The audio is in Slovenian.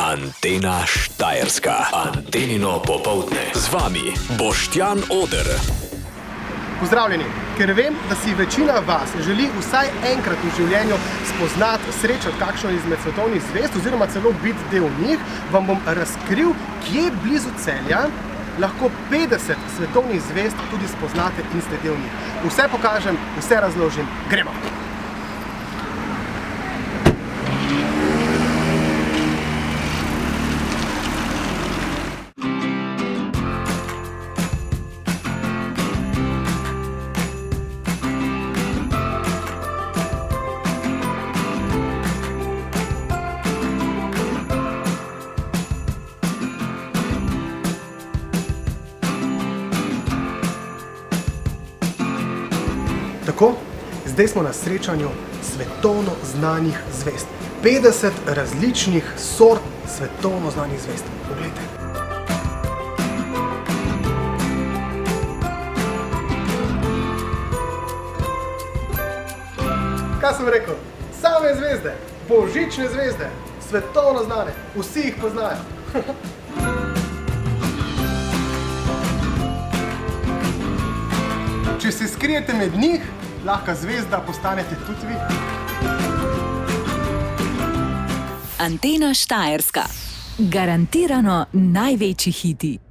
Antena Štajerska. Antenino popoldne. Z vami Boštjan Oder. Pozdravljeni, ker vem, da si večina vas želi vsaj enkrat v življenju spoznati, srečati kakšno izmed svetovnih zvezd oziroma celo biti del njih, vam bom razkril, kje blizu Celja lahko 50 svetovnih zvezd tudi spoznate in ste del njih. Vse pokažem, vse razložim, gremo! Tako, zdaj smo na srečanju svetovno znanih zvezd. 50 različnih sort svetovno znanih zvezd. Poglejte. Kaj sem rekel? Same zvezde, božične zvezde, svetovno znane, vsi jih poznajo. Če se skrijete med njih, lahko zvezda postanete tudi vi. Antena Štajerska. Garantirano največji hiti.